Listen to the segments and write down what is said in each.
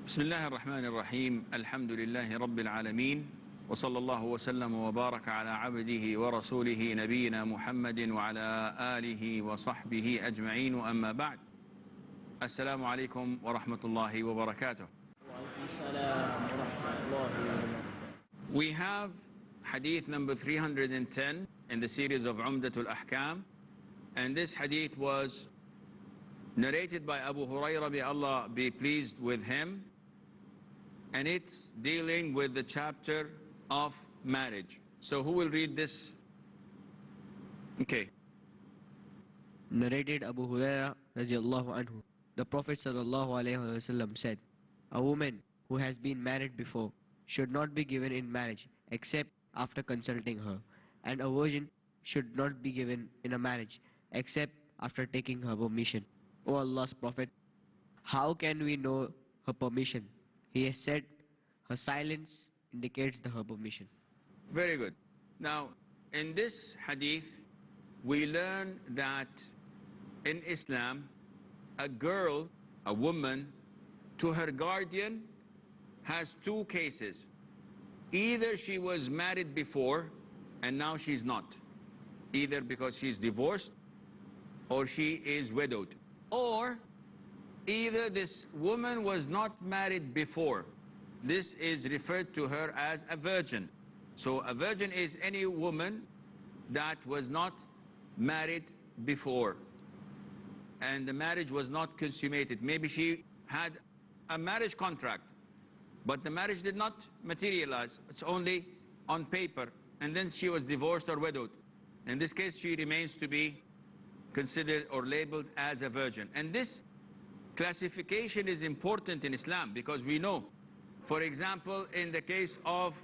بسم الله الرحمن الرحيم الحمد لله رب العالمين وصلى الله وسلم وبارك على عبده ورسوله نبينا محمد وعلى آله وصحبه أجمعين أما بعد السلام عليكم ورحمة الله وبركاته. We have hadith number 310 in the series of Umdatul Ahkam, and this hadith was narrated by Abu Hurairah, may Allah be pleased with him, and it's dealing with the chapter of marriage. So who will read this? Okay. Narrated Abu Hurairah radiallahu anhu. The Prophet sallallahu alaihi wasallam said, "A woman who has been married before should not be given in marriage except after consulting her, and a virgin should not be given in a marriage except after taking her permission. O Allah's Prophet, how can we know her permission?" He has said, her silence indicates her permission. Very good. Now, in this hadith, we learn that in Islam, a girl, a woman, to her guardian has two cases. Either she was married before and now she's not, either because she's divorced or she is widowed, or either this woman was not married before. This is referred to her as a virgin. So a virgin is any woman that was not married before and the marriage was not consummated. Maybe she had a marriage contract, but the marriage did not materialize. It's only on paper, and then she was divorced or widowed. In this case, she remains to be considered or labeled as a virgin. And this classification is important in Islam because we know, for example, in the case of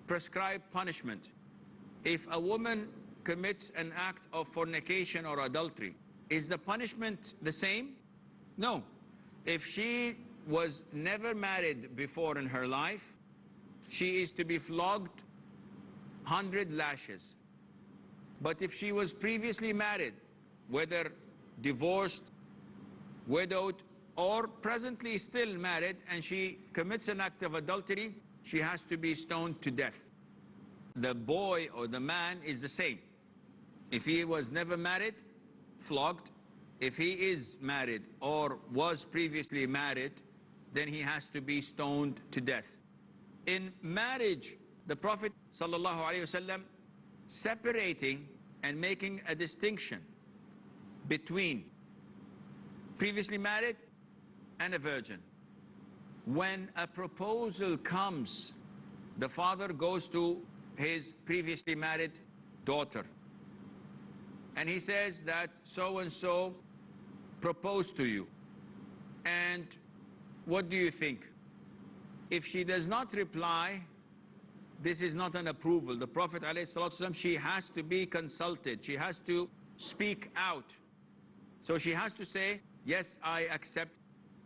prescribed punishment, if a woman commits an act of fornication or adultery, is the punishment the same? No. If she was never married before in her life, she is to be flogged 100 lashes. But if she was previously married, whether divorced, widowed, or presently still married, and she commits an act of adultery, she has to be stoned to death. The boy or the man is the same. If he was never married, flogged. If he is married or was previously married, then he has to be stoned to death. In marriage, the Prophet ﷺ separating and making a distinction between previously married and a virgin. When a proposal comes, the father goes to his previously married daughter and he says that so-and-so proposed to you, and what do you think? If she does not reply, this is not an approval. The Prophet ﷺ, she has to be consulted, she has to speak out. So she has to say, yes, I accept.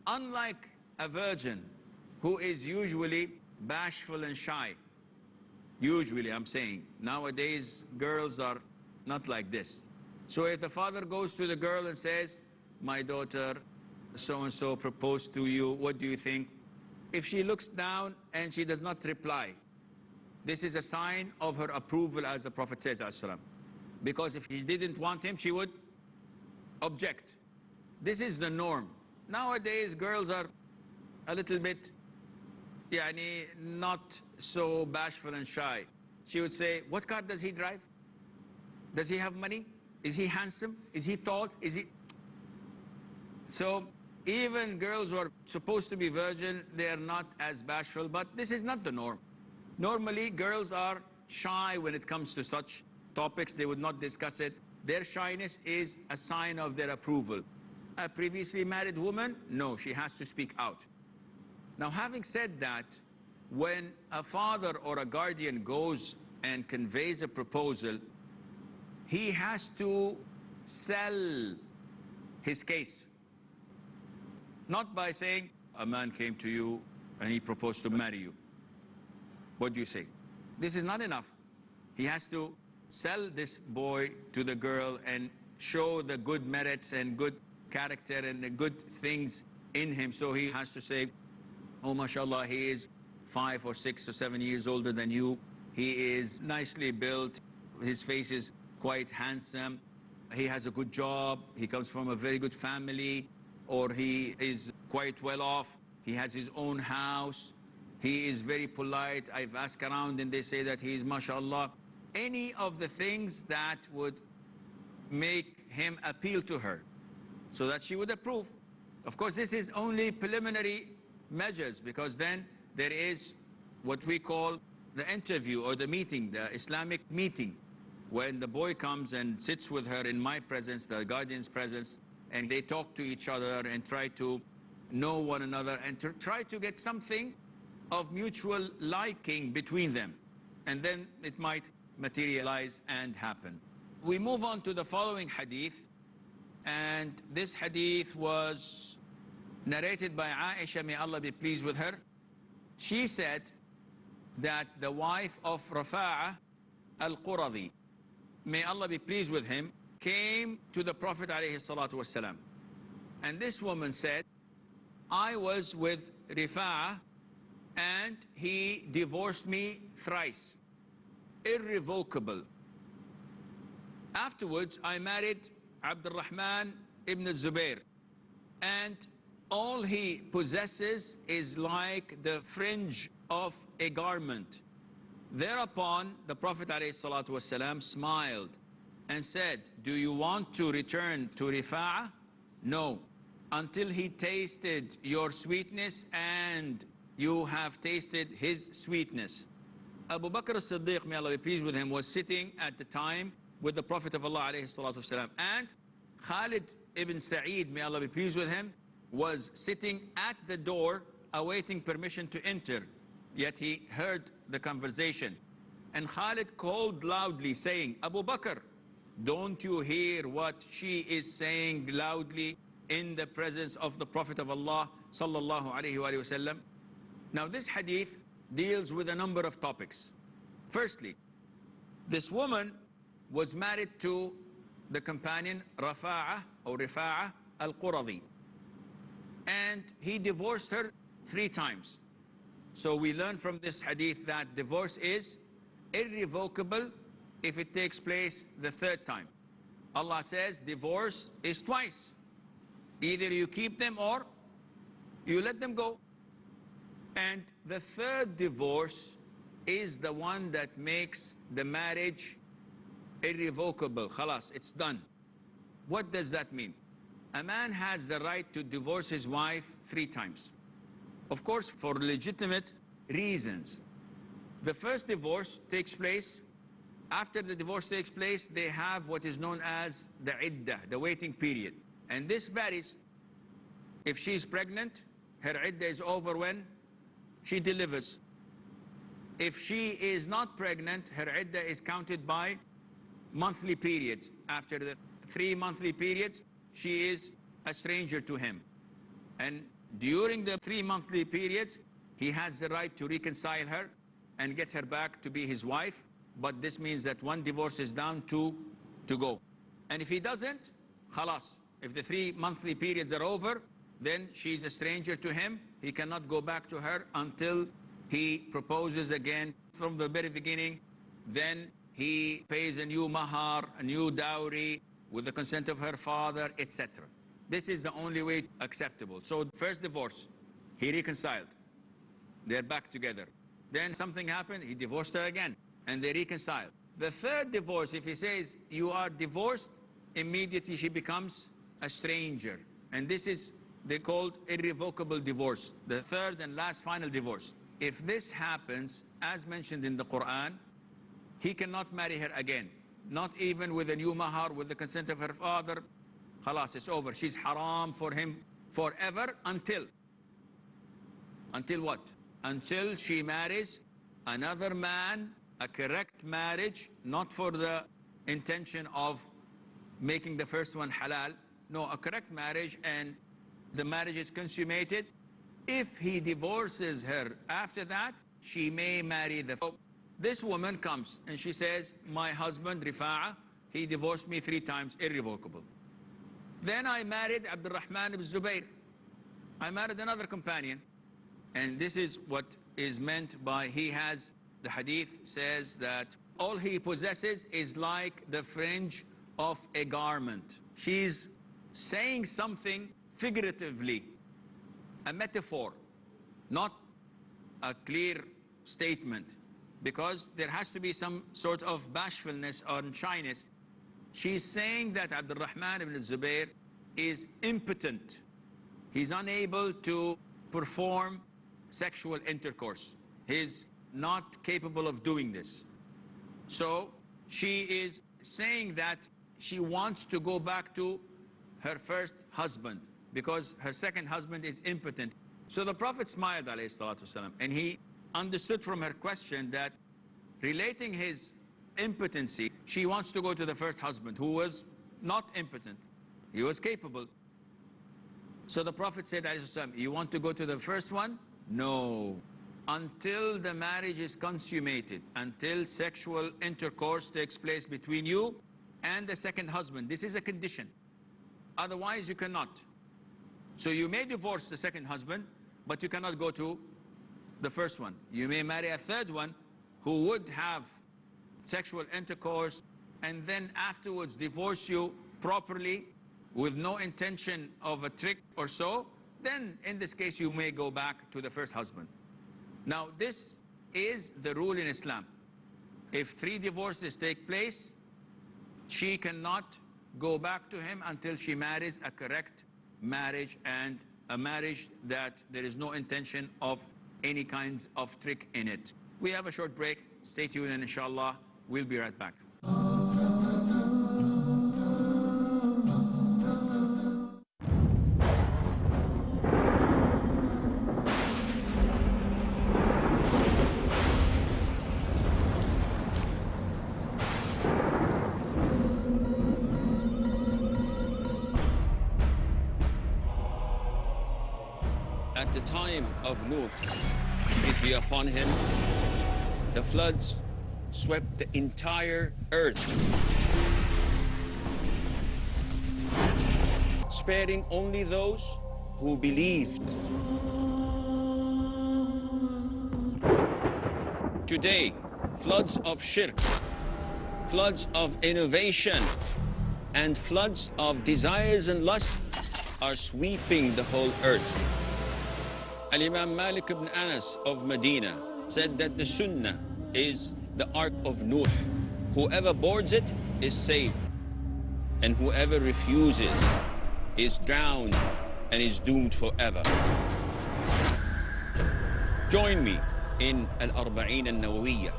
Unlike a virgin who is usually bashful and shy. Usually, I'm saying. Nowadays, girls are not like this. So if the father goes to the girl and says, my daughter so-and-so proposed to you, what do you think? If she looks down and she does not reply, this is a sign of her approval, as the Prophet says, because if she didn't want him, she would object. This is the norm. Nowadays, girls are a little bit not so bashful and shy. She would say, what car does he drive? Does he have money? Is he handsome? Is he tall? Is he... So even girls who are supposed to be virgin, they are not as bashful, but this is not the norm. Normally, girls are shy when it comes to such topics. They would not discuss it. Their shyness is a sign of their approval. A previously married woman, no, she has to speak out. Now, having said that, when a father or a guardian goes and conveys a proposal, he has to sell his case. Not by saying, a man came to you and he proposed to marry you. What do you say? This is not enough. He has to sell this boy to the girl and show the good merits and good character and the good things in him. So he has to say, oh, mashallah, he is 5 or 6 or 7 years older than you. He is nicely built. His face is quite handsome. He has a good job. He comes from a very good family, or he is quite well off. He has his own house. He is very polite. I've asked around and they say that he is, mashallah. Any of the things that would make him appeal to her so that she would approve. Of course, this is only preliminary measures, because then there is what we call the interview or the meeting, the Islamic meeting, when the boy comes and sits with her in my presence, the guardian's presence, and they talk to each other and try to know one another and to try to get something of mutual liking between them. And then it might materialize and happen. We move on to the following hadith, and this hadith was narrated by Aisha, may Allah be pleased with her. She said that the wife of Rafa'ah al-Quradi, may Allah be pleased with him, came to the Prophet ﷺ. And this woman said, I was with Rifa'ah and he divorced me thrice, irrevocable. Afterwards, I married Abdurrahman ibn Zubair, and all he possesses is like the fringe of a garment. Thereupon, the Prophet ﷺ smiled and said, do you want to return to Rifa'ah? No, until he tasted your sweetness and you have tasted his sweetness. Abu Bakr as-Siddiq, may Allah be pleased with him, was sitting at the time with the Prophet of Allah ﷺ, and Khalid ibn Sa'id, may Allah be pleased with him, was sitting at the door awaiting permission to enter. Yet he heard the conversation. And Khalid called loudly saying, Abu Bakr, don't you hear what she is saying loudly in the presence of the Prophet of Allah sallallahu alaihi wasallam? Now this hadith deals with a number of topics. Firstly, this woman was married to the companion Rafa'ah or Rifa'ah al-Quradi, and he divorced her 3 times. So we learn from this hadith that divorce is irrevocable if it takes place the 3rd time. Allah says divorce is twice. Either you keep them or you let them go. And the 3rd divorce is the one that makes the marriage irrevocable. Khalas, it's done. What does that mean? A man has the right to divorce his wife 3 times. Of course, for legitimate reasons. The first divorce takes place. After the divorce takes place, they have what is known as the iddah, the waiting period. And this varies. If she's pregnant, her iddah is over when she delivers. If she is not pregnant, her iddah is counted by monthly periods. After the 3 monthly periods, she is a stranger to him. And during the 3 monthly periods, he has the right to reconcile her and get her back to be his wife. But this means that 1 divorce is down, 2 to go. And if he doesn't, khalas. If the 3 monthly periods are over, then she's a stranger to him. He cannot go back to her until he proposes again from the very beginning. Then he pays a new mahar, a new dowry, with the consent of her father, etc. This is the only way acceptable. So first divorce, he reconciled. They're back together. Then something happened, he divorced her again, and they reconciled. The 3rd divorce, if he says you are divorced, immediately she becomes a stranger. And this is, they called irrevocable divorce, the 3rd and last final divorce. If this happens, as mentioned in the Quran, he cannot marry her again. Not even with a new mahar, with the consent of her father. Khalas, it's over. She's haram for him forever until what? Until she marries another man, a correct marriage, not for the intention of making the first one halal. No, a correct marriage, and the marriage is consummated. If he divorces her after that, she may marry the... This woman comes and she says, my husband, Rifa'ah, he divorced me 3 times, irrevocable. Then I married Abdurrahman ibn Zubair. I married another companion. And this is what is meant by the hadith says that all he possesses is like the fringe of a garment. She's saying something figuratively, a metaphor, not a clear statement, because there has to be some sort of bashfulness or shyness. She's saying that Abdul Rahman ibn Zubayr is impotent. He's unable to perform sexual intercourse. He's not capable of doing this. So she is saying that she wants to go back to her first husband because her second husband is impotent. So the Prophet smiled, alayhi salatu wasalam, and he understood from her question that relating his impotency, she wants to go to the first husband who was not impotent. He was capable. So the Prophet said, alayhi salatu wasalam, you want to go to the first one? No. Until the marriage is consummated, until sexual intercourse takes place between you and the second husband. This is a condition. Otherwise, you cannot. So you may divorce the second husband, but you cannot go to the first one. You may marry a third one who would have sexual intercourse and then afterwards divorce you properly with no intention of a trick or so. Then in this case, you may go back to the first husband. Now, this is the rule in Islam. If 3 divorces take place, she cannot go back to him until she marries a correct marriage, and a marriage that there is no intention of any kinds of trick in it. We have a short break. Stay tuned, and inshallah, we'll be right back. At the time of Nuh, peace be upon him, the floods swept the entire earth, sparing only those who believed. Today, floods of shirk, floods of innovation, and floods of desires and lusts are sweeping the whole earth. Al-Imam Malik ibn Anas of Medina said that the Sunnah is the Ark of Nuh. Whoever boards it is saved, and whoever refuses is drowned and is doomed forever. Join me in Al-Arba'in al-Nawawiyya,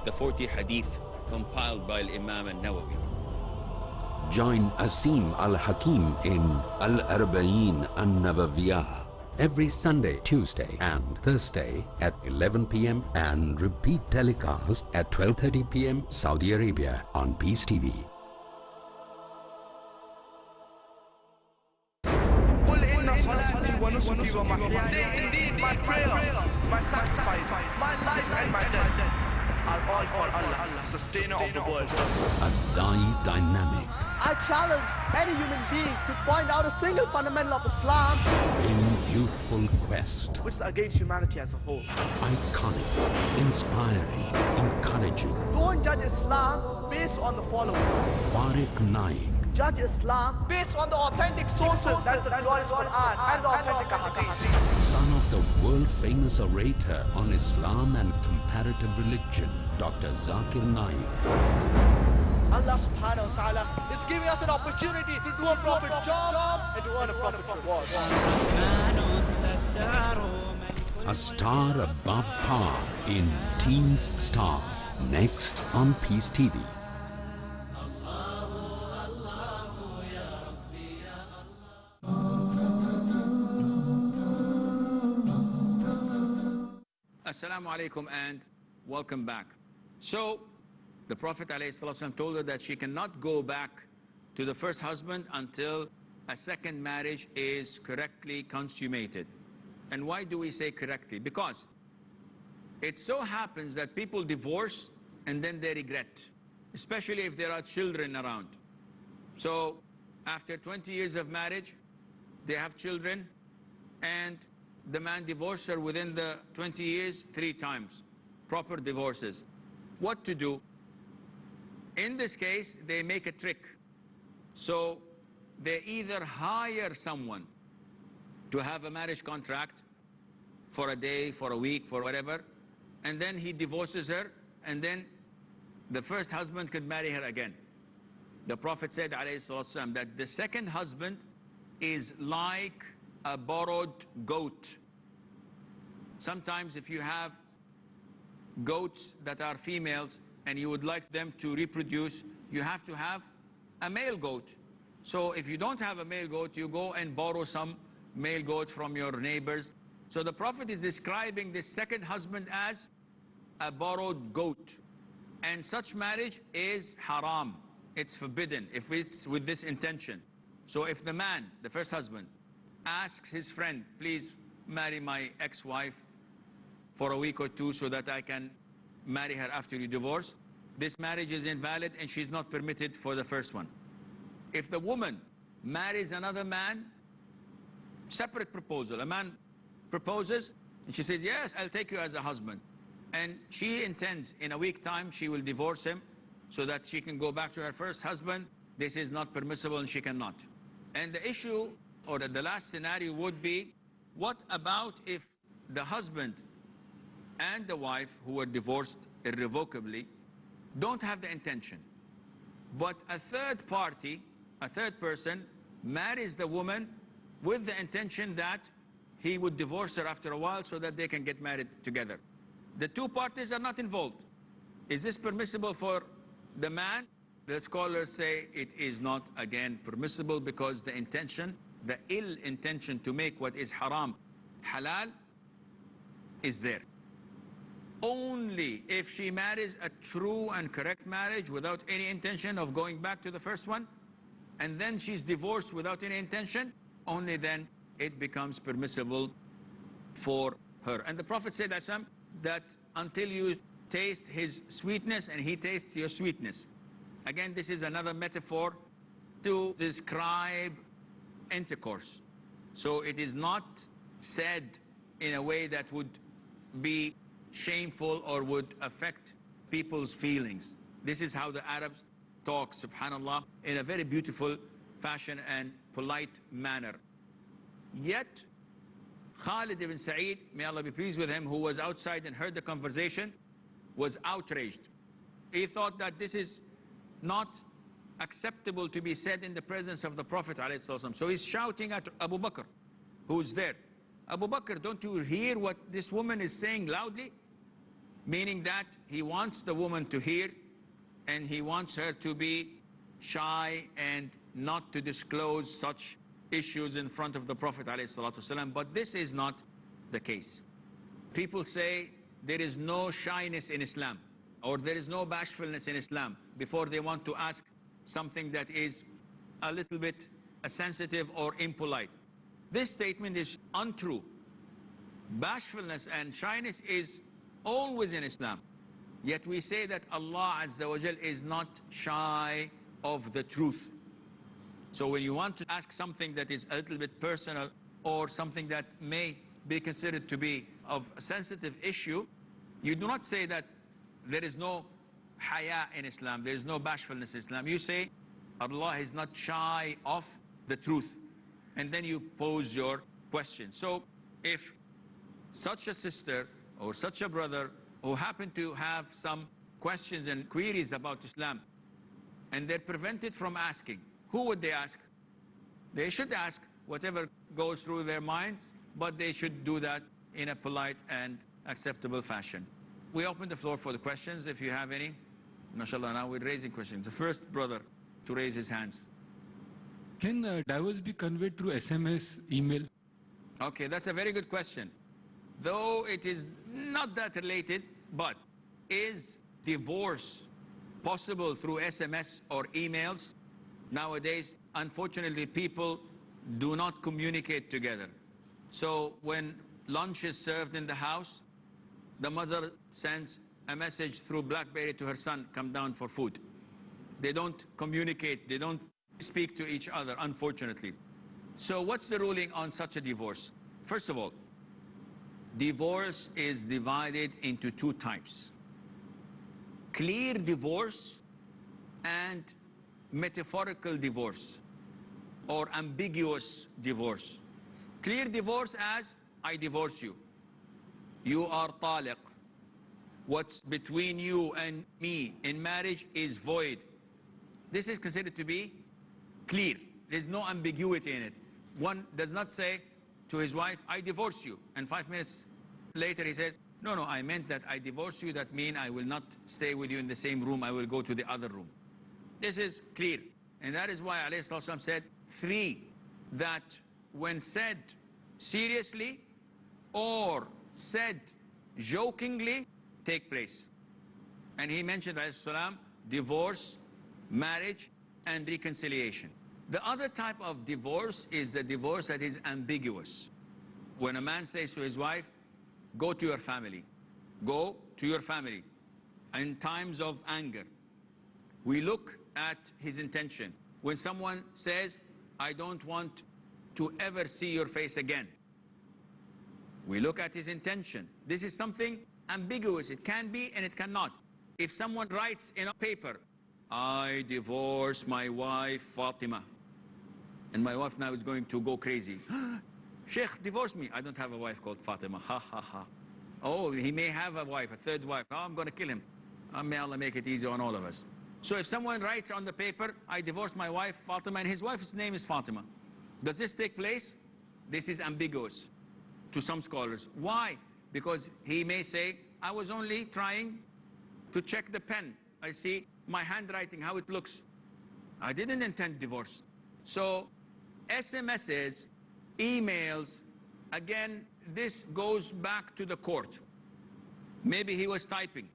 the 40 hadith compiled by Imam al-Nawawi. Join Asssim Al Hakeem in Al-Arba'in al-Nawawiyya every Sunday, Tuesday and Thursday at 11 p.m. and repeat telecast at 12:30 p.m. Saudi Arabia on Peace TV. Indeed, my prayers, my sacrifice, my life and my death are all for Allah, sustainer of the world. A dynamic. I challenge any human being to point out a single fundamental of Islam In youthful quest. Which is against humanity as a whole. Iconic, inspiring, encouraging. Don't judge Islam based on the following. Farik Naik. Judge Islam based on the authentic sources, that's the glorious Quran and the authentic Hadith. Son of the world-famous orator on Islam and comparative religion, Dr. Zakir Naik. Allah subhanahu wa ta'ala is giving us an opportunity to do a prophet job and to earn a prophet reward. A star above par in Teens Star. Next on Peace TV. Assalamu alaikum and welcome back. So, the Prophet ﷺ told her that she cannot go back to the first husband until a second marriage is correctly consummated. And why do we say correctly? Because it so happens that people divorce and then they regret, especially if there are children around. So after 20 years of marriage, they have children and the man divorced her within the 20 years 3 times, proper divorces. What to do? In this case, they make a trick. So they either hire someone to have a marriage contract for a day, for a week, for whatever, and then he divorces her, and then the first husband could marry her again. The Prophet said, ﷺ, that the second husband is like a borrowed goat. Sometimes if you have goats that are females and you would like them to reproduce, you have to have a male goat. So if you don't have a male goat, you go and borrow some male goats from your neighbors. So the Prophet is describing this second husband as a borrowed goat. And such marriage is haram. It's forbidden if it's with this intention. So if the man, the first husband, asks his friend, please marry my ex-wife for a week or 2 so that I can marry her after you divorce, this marriage is invalid and she's not permitted for the first one. If the woman marries another man, separate proposal. A man proposes and she says, yes, I'll take you as a husband. And she intends in a week's time she will divorce him so that she can go back to her first husband. This is not permissible and she cannot. And the issue, or the last scenario would be, what about if the husband and the wife who were divorced irrevocably don't have the intention, but a third party, a third person, marries the woman with the intention that he would divorce her after a while so that they can get married together. The 2 parties are not involved. Is this permissible for the man? The scholars say it is not, again, permissible, because the intention, the ill intention to make what is haram halal is there. Only if she marries a true and correct marriage without any intention of going back to the first one, and then she's divorced without any intention, only then it becomes permissible for her. And the Prophet said, Assam, that until you taste his sweetness and he tastes your sweetness. Again, this is another metaphor to describe intercourse. So it is not said in a way that would be shameful or would affect people's feelings. This is how the Arabs talk, subhanallah, in a very beautiful fashion and polite manner. Yet, Khalid ibn Sa'id, may Allah be pleased with him, who was outside and heard the conversation, was outraged. He thought that this is not acceptable to be said in the presence of the Prophet ﷺ. So he's shouting at Abu Bakr, who's there. Abu Bakr, don't you hear what this woman is saying loudly? Meaning that he wants the woman to hear, and he wants her to be shy and not to disclose such issues in front of the Prophet ﷺ. But this is not the case. People say there is no shyness in Islam, or there is no bashfulness in Islam, before they want to ask something that is a little bit sensitive or impolite. This statement is untrue. Bashfulness and shyness is always in Islam. Yet we say that Allah Azza wa Jal is not shy of the truth. So when you want to ask something that is a little bit personal, or something that may be considered to be of a sensitive issue, you do not say that there is no haya in Islam, there is no bashfulness in Islam. You say Allah is not shy of the truth, and then you pose your question. So if such a sister or such a brother who happen to have some questions and queries about Islam, and they're prevented from asking, who would they ask? They should ask whatever goes through their minds, but they should do that in a polite and acceptable fashion. We open the floor for the questions, if you have any. MashaAllah, now we're raising questions. The first brother to raise his hands. Can divorce be conveyed through SMS, email? Okay, that's a very good question. Though it is not that related, but is divorce possible through SMS or emails? Nowadays, unfortunately, people do not communicate together. So when lunch is served in the house, the mother sends a message through BlackBerry to her son, come down for food. They don't communicate, they don't speak to each other, unfortunately. So what's the ruling on such a divorce? First of all, divorce is divided into two types: clear divorce and metaphorical divorce or ambiguous divorce. Clear divorce as I divorce you. You are taliq. What's between you and me in marriage is void. This is considered to be clear. There's no ambiguity in it. One does not say to his wife, I divorce you. And 5 minutes later he says, no, no, I meant that I divorce you. That means I will not stay with you in the same room. I will go to the other room. This is clear. And that is why ﷺ said 3 that when said seriously or said jokingly take place. And he mentioned ﷺ divorce, marriage, and reconciliation. The other type of divorce is the divorce that is ambiguous. When a man says to his wife, go to your family. Go to your family. In times of anger, we look at his intention. When someone says, I don't want to ever see your face again, we look at his intention. This is something ambiguous. It can be and it cannot. If someone writes in a paper, I divorce my wife Fatima, and my wife now is going to go crazy. Sheikh, divorce me. I don't have a wife called Fatima. Ha ha ha. Oh, he may have a wife, a third wife. Oh, I'm going to kill him. May Allah make it easy on all of us. So if someone writes on the paper, I divorced my wife Fatima, and his wife's name is Fatima, does this take place? This is ambiguous to some scholars. Why? Because he may say, I was only trying to check the pen. I see my handwriting, how it looks. I didn't intend divorce. So SMSs, emails, again, this goes back to the court. Maybe he was typing.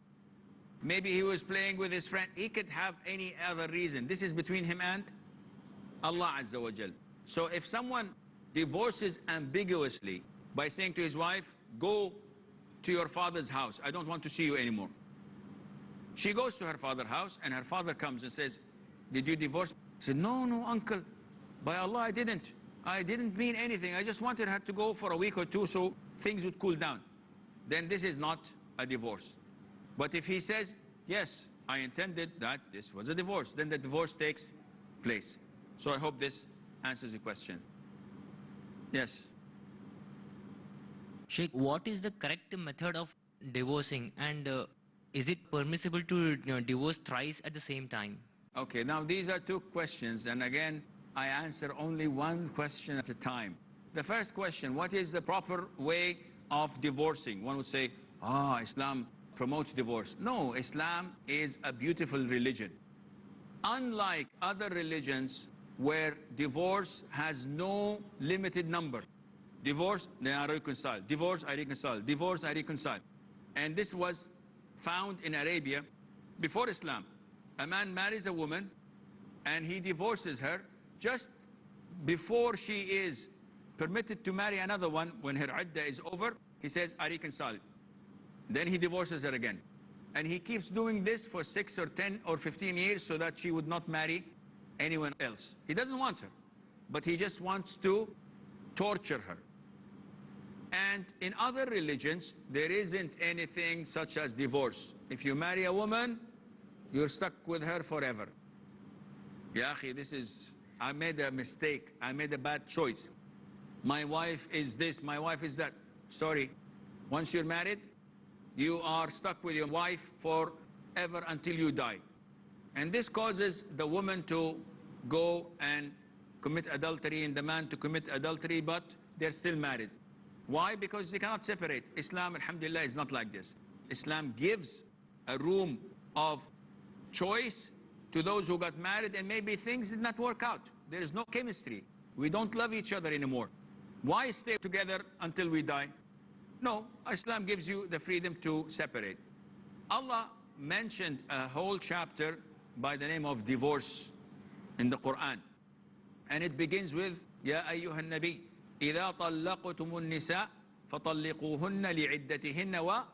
Maybe he was playing with his friend. He could have any other reason. This is between him and Allah Azza wa Jal. So if someone divorces ambiguously by saying to his wife, go to your father's house, I don't want to see you anymore. She goes to her father's house and her father comes and says, did you divorce? She said, no, no, uncle, by Allah, I didn't. I didn't mean anything. I just wanted her to go for a week or two so things would cool down. Then this is not a divorce. But if he says, yes, I intended that this was a divorce, then the divorce takes place. So I hope this answers the question. Yes. Sheikh, what is the correct method of divorcing, and is it permissible to divorce thrice at the same time? Okay, now these are two questions, and again, I answer only one question at a time. The first question, what is the proper way of divorcing? One would say, Islam promotes divorce. No, Islam is a beautiful religion. Unlike other religions where divorce has no limited number. Divorce, then I reconcile. Divorce, I reconcile. Divorce, I reconcile. And this was found in Arabia before Islam. A man marries a woman and he divorces her just before she is permitted to marry another one. When her iddah is over, he says, I reconcile. Then he divorces her again. And he keeps doing this for 6 or 10 or 15 years so that she would not marry anyone else. He doesn't want her, but he just wants to torture her. And in other religions, there isn't anything such as divorce. If you marry a woman, you're stuck with her forever. Ya akhi, this is, I made a mistake. I made a bad choice. My wife is this, my wife is that. Sorry. Once you're married, you are stuck with your wife forever until you die. And this causes the woman to go and commit adultery and the man to commit adultery, but they're still married. Why? Because they cannot separate. Islam, alhamdulillah, is not like this. Islam gives a room of choice to those who got married and maybe things did not work out. There is no chemistry. We don't love each other anymore. Why stay together until we die? No, Islam gives you the freedom to separate. Allah mentioned a whole chapter by the name of divorce in the Quran. And it begins with, Ya ayyuhan nabi, إِذَا طَلَّقْتُمُ النِّسَاءَ فَطَلِّقُوهُنَّ لِعِدَّتِهِنَّ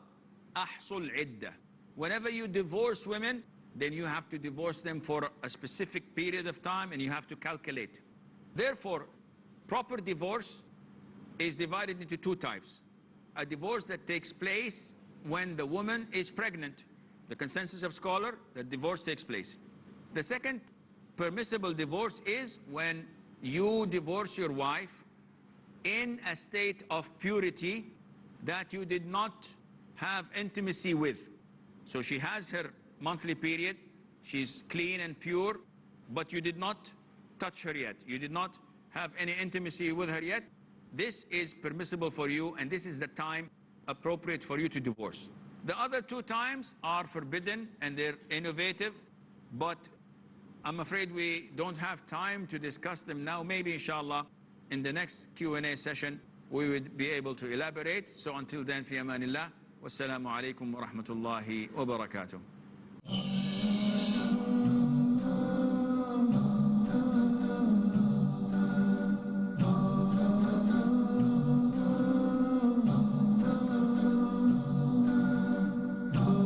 وَأَحْصُوا الْعِدَّةِ. Whenever you divorce women, then you have to divorce them for a specific period of time and you have to calculate. Therefore, proper divorce is divided into two types. a divorce that takes place when the woman is pregnant. The consensus of scholars, that divorce takes place. The second permissible divorce is when you divorce your wife in a state of purity that you did not have intimacy with. So she has her monthly period, she's clean and pure, but you did not touch her yet. You did not have any intimacy with her yet. This is permissible for you, and this is the time appropriate for you to divorce. The other two times are forbidden and they're innovative, but I'm afraid we don't have time to discuss them now. Maybe inshallah in the next Q&A session we would be able to elaborate. So until then, fi amanillah, wassalamu alaikum wa rahmatullahi wa barakatuh.